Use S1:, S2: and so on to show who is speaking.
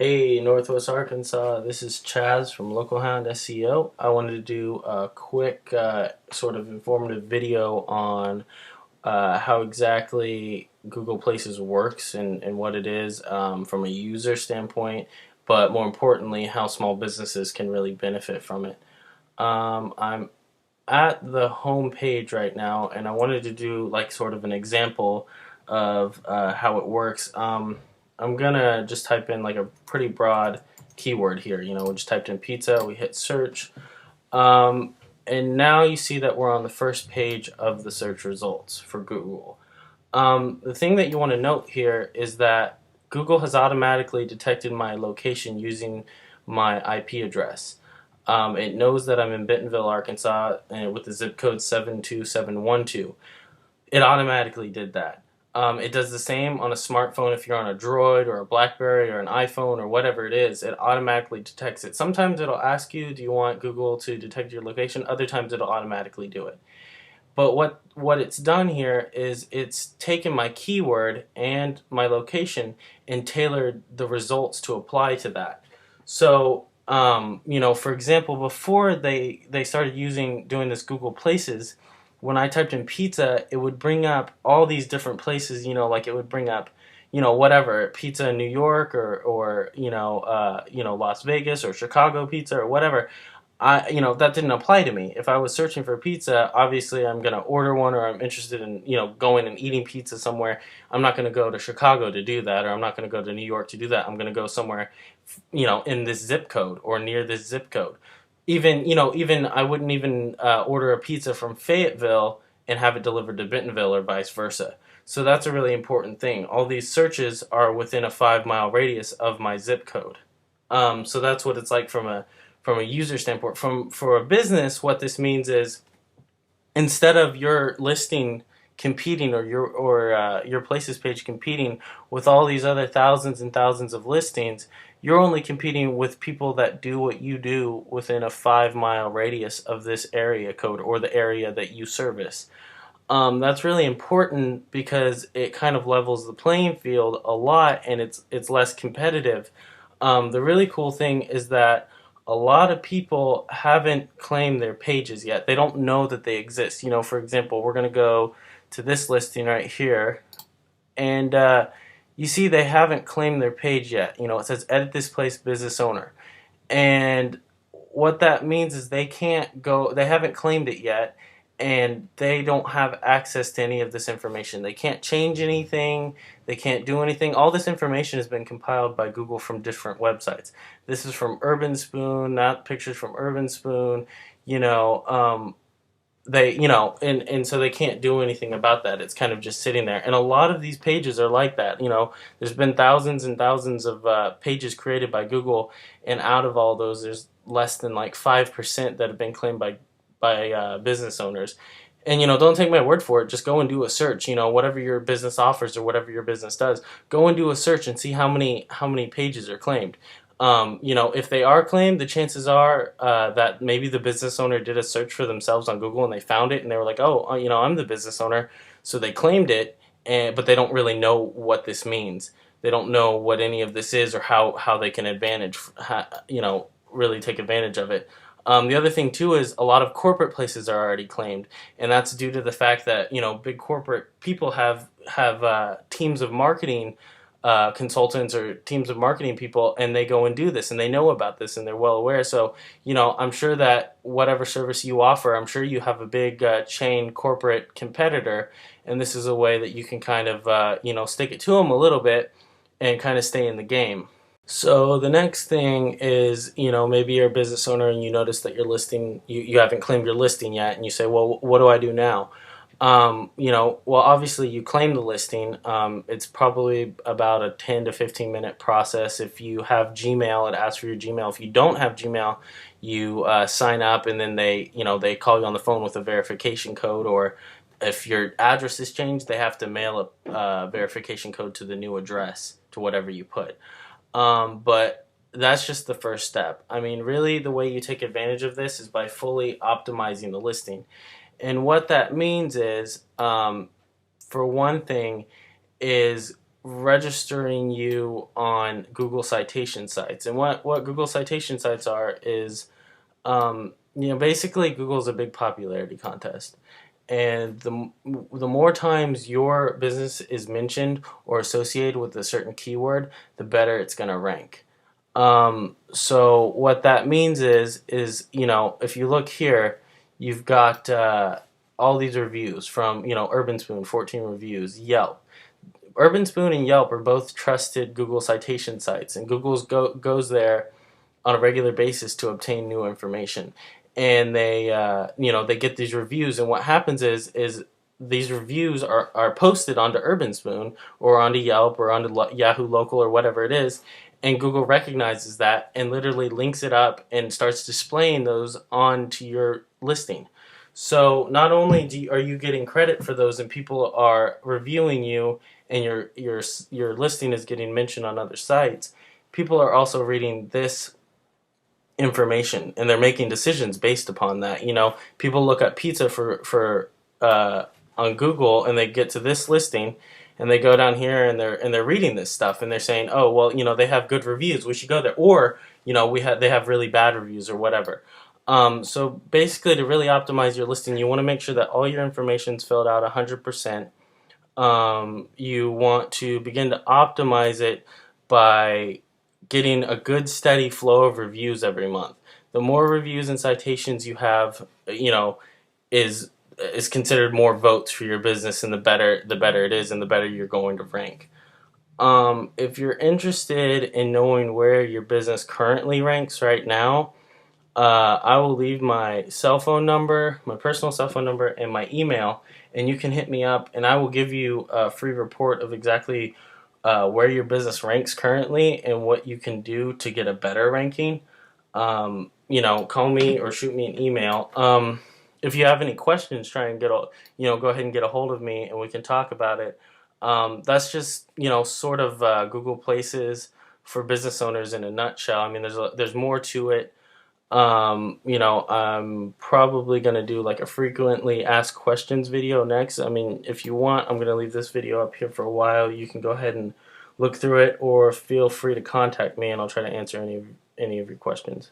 S1: Hey, Northwest Arkansas, this is Chaz from Local Hound SEO. I wanted to do a quick sort of informative video on how exactly Google Places works and what it is from a user standpoint, but more importantly, how small businesses can really benefit from it. I'm at the home page right now, and I wanted to do like sort of an example of how it works. I'm gonna just type in like a pretty broad keyword here. We just typed in pizza, we hit search, um, and now you see that we're on the first page of the search results for Google. The thing that you want to note here is that Google has automatically detected my location using my IP address. It knows that I'm in Bentonville, Arkansas, and with the zip code 72712. It automatically did that. It does the same on a smartphone if you're on a Droid or a BlackBerry or an iPhone or whatever it is. It automatically detects it. Sometimes it'll ask you, do you want Google to detect your location? Other times it'll automatically do it. But what it's done here is it's taken my keyword and my location and tailored the results to apply to that. So, for example, before they started doing this Google Places, when I typed in pizza, it would bring up all these different places. Like it would bring up, whatever pizza in New York or Las Vegas or Chicago pizza or whatever. That didn't apply to me. If I was searching for pizza, obviously I'm going to order one, or I'm interested in, going and eating pizza somewhere. I'm not going to go to Chicago to do that, or I'm not going to go to New York to do that. I'm going to go somewhere, in this zip code or near this zip code. Even I wouldn't even order a pizza from Fayetteville and have it delivered to Bentonville or vice versa. So that's a really important thing. All these searches are within a 5 mile radius of my zip code. So that's what it's like from a user standpoint. For a business, what this means is instead of your listing competing or your places page competing with all these other thousands and thousands of listings, you're only competing with people that do what you do within a 5 mile radius of this area code or the area that you service. That's really important because it kind of levels the playing field a lot, and it's less competitive. The really cool thing is that a lot of people haven't claimed their pages yet. They don't know that they exist. For example, we're going to go to this listing right here, and you see they haven't claimed their page yet. It says edit this place business owner, and what that means is they can't go. They haven't claimed it yet, and they don't have access to any of this information. They can't change anything. They can't do anything. All this information has been compiled by Google from different websites. This is from Urban Spoon, not pictures from Urban Spoon. You know, and so they can't do anything about that. It's kind of just sitting there. And a lot of these pages are like that. There's been thousands and thousands of pages created by Google, and out of all those, there's less than like 5% that have been claimed by business owners. And don't take my word for it. Just go and do a search. Whatever your business offers or whatever your business does, go and do a search and see how many pages are claimed. If they are claimed, the chances are that maybe the business owner did a search for themselves on Google and they found it and they were like, oh, I'm the business owner, so they claimed it, but they don't really know what this means. They don't know what any of this is or how they can really take advantage of it. The other thing too is a lot of corporate places are already claimed, and that's due to the fact that big corporate people have teams of marketing consultants or teams of marketing people, and they go and do this, and they know about this, and they're well aware. So I'm sure that whatever service you offer, I'm sure you have a big chain corporate competitor, and this is a way that you can kind of stick it to them a little bit and kind of stay in the game. So the next thing is, maybe you're a business owner and you notice that your listing, you haven't claimed your listing yet, and you say, well, what do I do now? Well, obviously you claim the listing. It's probably about a 10 to 15 minute process. If you have Gmail, it asks for your Gmail. If you don't have Gmail, you sign up, and then they call you on the phone with a verification code, or if your address is changed, they have to mail a verification code to the new address, to whatever you put. But that's just the first step. I mean, really, the way you take advantage of this is by fully optimizing the listing. And what that means is, for one thing, is registering you on Google citation sites. And what Google citation sites are is, basically Google's a big popularity contest. And the more times your business is mentioned or associated with a certain keyword, the better it's going to rank. So what that means is if you look here, you've got all these reviews from Urban Spoon, 14 reviews, Yelp. Urban Spoon and Yelp are both trusted Google citation sites, and goes there on a regular basis to obtain new information. And they get these reviews, and what happens is these reviews are posted onto Urban Spoon or onto Yelp or onto Yahoo Local or whatever it is, and Google recognizes that and literally links it up and starts displaying those onto your listing. So not only are you getting credit for those, and people are reviewing you, and your listing is getting mentioned on other sites, people are also reading this information and they're making decisions based upon that. People look at pizza for on Google, and they get to this listing, and they go down here, and they're reading this stuff, and they're saying, oh well, they have good reviews, we should go there, or they have really bad reviews or whatever. So basically, to really optimize your listing, you want to make sure that all your information is filled out 100%. You want to begin to optimize it by getting a good steady flow of reviews every month. The more reviews and citations you have, is considered more votes for your business, and the better it is, and the better you're going to rank. If you're interested in knowing where your business currently ranks right now, I will leave my cell phone number, my personal cell phone number, and my email, and you can hit me up, and I will give you a free report of exactly where your business ranks currently and what you can do to get a better ranking. Call me or shoot me an email. If you have any questions, try and go ahead and get a hold of me, and we can talk about it. That's just sort of Google Places for business owners in a nutshell. I mean, there's more to it. I'm probably going to do like a frequently asked questions video next. I mean, if you want, I'm going to leave this video up here for a while. You can go ahead and look through it, or feel free to contact me, and I'll try to answer any of your questions.